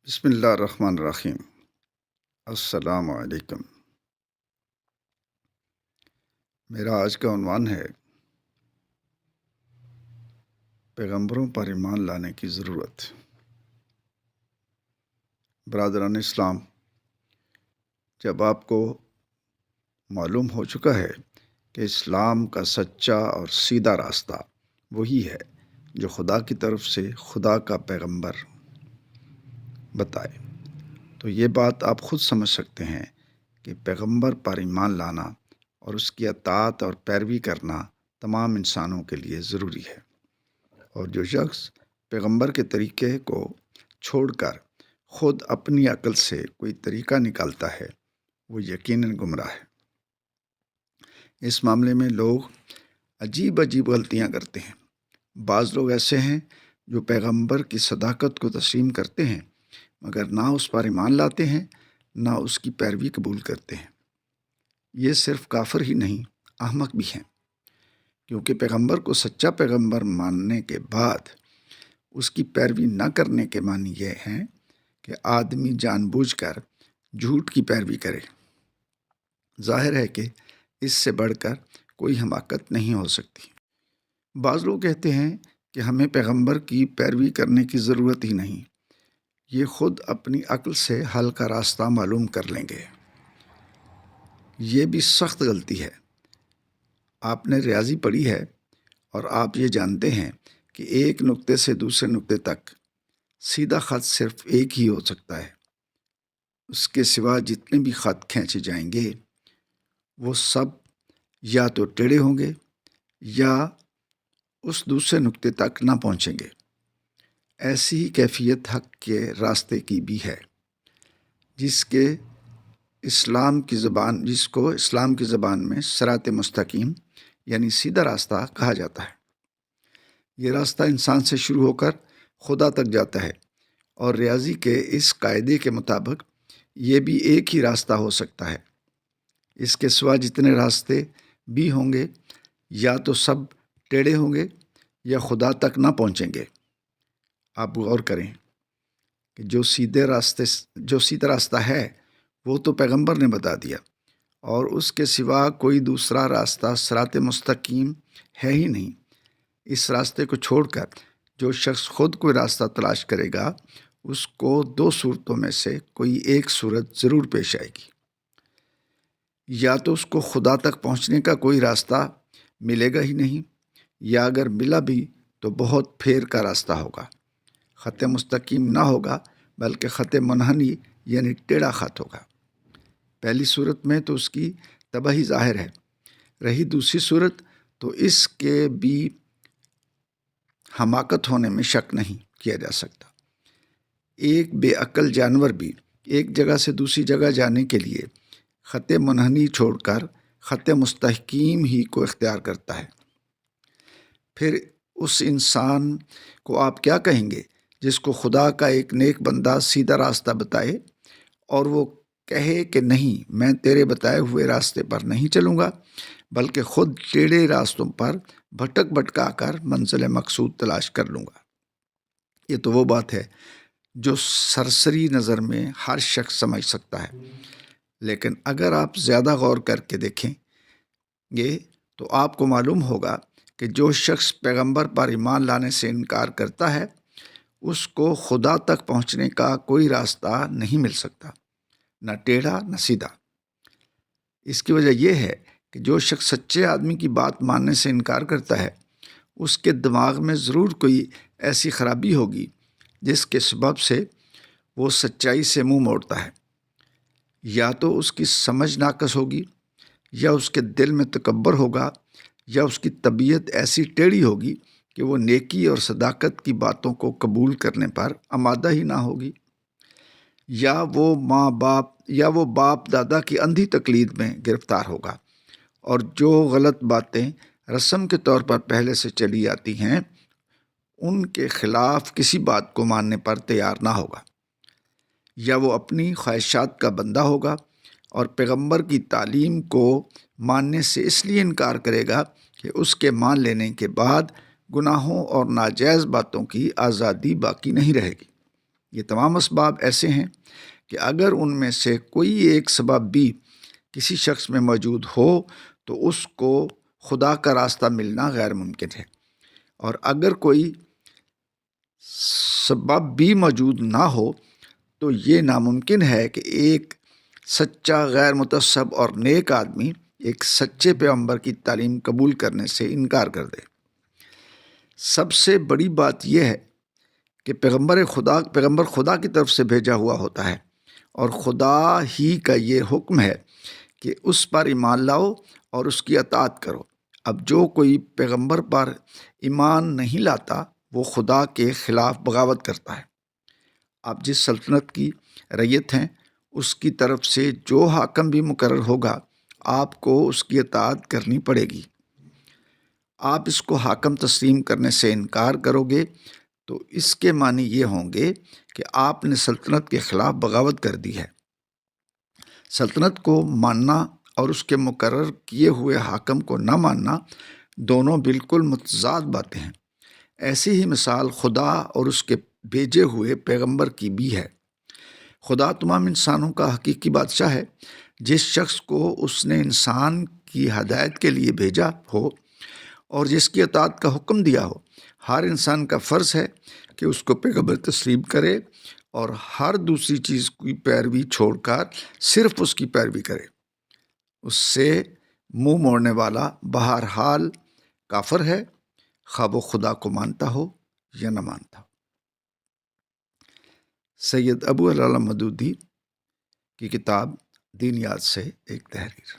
بسم اللہ الرحمن الرحیم۔ السلام علیکم۔ میرا آج کا عنوان ہے پیغمبروں پر ایمان لانے کی ضرورت۔ برادران اسلام، جب آپ کو معلوم ہو چکا ہے کہ اسلام کا سچا اور سیدھا راستہ وہی ہے جو خدا کی طرف سے خدا کا پیغمبر بتائے، تو یہ بات آپ خود سمجھ سکتے ہیں کہ پیغمبر پر ایمان لانا اور اس کی اطاعت اور پیروی کرنا تمام انسانوں کے لیے ضروری ہے، اور جو شخص پیغمبر کے طریقے کو چھوڑ کر خود اپنی عقل سے کوئی طریقہ نکالتا ہے وہ یقیناً گمراہ ہے۔ اس معاملے میں لوگ عجیب غلطیاں کرتے ہیں۔ بعض لوگ ایسے ہیں جو پیغمبر کی صداقت کو تسلیم کرتے ہیں مگر نہ اس پر ایمان لاتے ہیں نہ اس کی پیروی قبول کرتے ہیں۔ یہ صرف کافر ہی نہیں، احمق بھی ہیں، کیونکہ پیغمبر کو سچا پیغمبر ماننے کے بعد اس کی پیروی نہ کرنے کے معنی یہ ہیں کہ آدمی جان بوجھ کر جھوٹ کی پیروی کرے۔ ظاہر ہے کہ اس سے بڑھ کر کوئی حماقت نہیں ہو سکتی۔ بعض لوگ کہتے ہیں کہ ہمیں پیغمبر کی پیروی کرنے کی ضرورت ہی نہیں، یہ خود اپنی عقل سے حل کا راستہ معلوم کر لیں گے۔ یہ بھی سخت غلطی ہے۔ آپ نے ریاضی پڑھی ہے اور آپ یہ جانتے ہیں کہ ایک نقطے سے دوسرے نقطے تک سیدھا خط صرف ایک ہی ہو سکتا ہے۔ اس کے سوا جتنے بھی خط کھینچے جائیں گے وہ سب یا تو ٹیڑھے ہوں گے یا اس دوسرے نقطے تک نہ پہنچیں گے۔ ایسی ہی کیفیت حق کے راستے کی بھی ہے، جس کو اسلام کی زبان میں صراط مستقیم یعنی سیدھا راستہ کہا جاتا ہے۔ یہ راستہ انسان سے شروع ہو کر خدا تک جاتا ہے، اور ریاضی کے اس قاعدے کے مطابق یہ بھی ایک ہی راستہ ہو سکتا ہے۔ اس کے سوا جتنے راستے بھی ہوں گے یا تو سب ٹیڑھے ہوں گے یا خدا تک نہ پہنچیں گے۔ آپ غور کریں کہ جو سیدھا راستہ ہے وہ تو پیغمبر نے بتا دیا، اور اس کے سوا کوئی دوسرا راستہ صراط مستقیم ہے ہی نہیں۔ اس راستے کو چھوڑ کر جو شخص خود کوئی راستہ تلاش کرے گا اس کو دو صورتوں میں سے کوئی ایک صورت ضرور پیش آئے گی۔ یا تو اس کو خدا تک پہنچنے کا کوئی راستہ ملے گا ہی نہیں، یا اگر ملا بھی تو بہت پھیر کا راستہ ہوگا۔ خط مستقیم نہ ہوگا بلکہ خط منحنی یعنی ٹیڑھا خط ہوگا۔ پہلی صورت میں تو اس کی تباہی ظاہر ہے، رہی دوسری صورت تو اس کے بھی حماقت ہونے میں شک نہیں کیا جا سکتا۔ ایک بے عقل جانور بھی ایک جگہ سے دوسری جگہ جانے کے لیے خط منحنی چھوڑ کر خط مستقیم ہی کو اختیار کرتا ہے۔ پھر اس انسان کو آپ کیا کہیں گے جس کو خدا کا ایک نیک بندہ سیدھا راستہ بتائے اور وہ کہے کہ نہیں، میں تیرے بتائے ہوئے راستے پر نہیں چلوں گا بلکہ خود ٹیڑھے راستوں پر بھٹکا کر منزل مقصود تلاش کر لوں گا۔ یہ تو وہ بات ہے جو سرسری نظر میں ہر شخص سمجھ سکتا ہے، لیکن اگر آپ زیادہ غور کر کے دیکھیں گے تو آپ کو معلوم ہوگا کہ جو شخص پیغمبر پر ایمان لانے سے انکار کرتا ہے اس کو خدا تک پہنچنے کا کوئی راستہ نہیں مل سکتا، نہ ٹیڑھا نہ سیدھا۔ اس کی وجہ یہ ہے کہ جو شخص سچے آدمی کی بات ماننے سے انکار کرتا ہے اس کے دماغ میں ضرور کوئی ایسی خرابی ہوگی جس کے سبب سے وہ سچائی سے منہ موڑتا ہے۔ یا تو اس کی سمجھ ناقص ہوگی، یا اس کے دل میں تکبر ہوگا، یا اس کی طبیعت ایسی ٹیڑھی ہوگی کہ وہ نیکی اور صداقت کی باتوں کو قبول کرنے پر آمادہ ہی نہ ہوگی، یا وہ باپ دادا کی اندھی تقلید میں گرفتار ہوگا، اور جو غلط باتیں رسم کے طور پر پہلے سے چلی آتی ہیں ان کے خلاف کسی بات کو ماننے پر تیار نہ ہوگا، یا وہ اپنی خواہشات کا بندہ ہوگا اور پیغمبر کی تعلیم کو ماننے سے اس لیے انکار کرے گا کہ اس کے مان لینے کے بعد گناہوں اور ناجائز باتوں کی آزادی باقی نہیں رہے گی۔ یہ تمام اسباب ایسے ہیں کہ اگر ان میں سے کوئی ایک سبب بھی کسی شخص میں موجود ہو تو اس کو خدا کا راستہ ملنا غیر ممکن ہے، اور اگر کوئی سبب بھی موجود نہ ہو تو یہ ناممکن ہے کہ ایک سچا غیر متعصب اور نیک آدمی ایک سچے پیغمبر کی تعلیم قبول کرنے سے انکار کر دے۔ سب سے بڑی بات یہ ہے کہ پیغمبر خدا کی طرف سے بھیجا ہوا ہوتا ہے، اور خدا ہی کا یہ حکم ہے کہ اس پر ایمان لاؤ اور اس کی اطاعت کرو۔ اب جو کوئی پیغمبر پر ایمان نہیں لاتا وہ خدا کے خلاف بغاوت کرتا ہے۔ آپ جس سلطنت کی رعیت ہیں اس کی طرف سے جو حاکم بھی مقرر ہوگا آپ کو اس کی اطاعت کرنی پڑے گی۔ آپ اس کو حاکم تسلیم کرنے سے انکار کرو گے تو اس کے معنی یہ ہوں گے کہ آپ نے سلطنت کے خلاف بغاوت کر دی ہے۔ سلطنت کو ماننا اور اس کے مقرر کیے ہوئے حاکم کو نہ ماننا دونوں بالکل متضاد باتیں ہیں۔ ایسی ہی مثال خدا اور اس کے بھیجے ہوئے پیغمبر کی بھی ہے۔ خدا تمام انسانوں کا حقیقی بادشاہ ہے۔ جس شخص کو اس نے انسان کی ہدایت کے لیے بھیجا ہو اور جس کی اطاعت کا حکم دیا ہو، ہر انسان کا فرض ہے کہ اس کو پیغمبر تسلیم کرے اور ہر دوسری چیز کی پیروی چھوڑ کر صرف اس کی پیروی کرے۔ اس سے منہ موڑنے والا بہرحال کافر ہے، خواہ وہ خدا کو مانتا ہو یا نہ مانتا ہو۔ سید ابو العلا مودودی کی کتاب دینیات سے ایک تحریر۔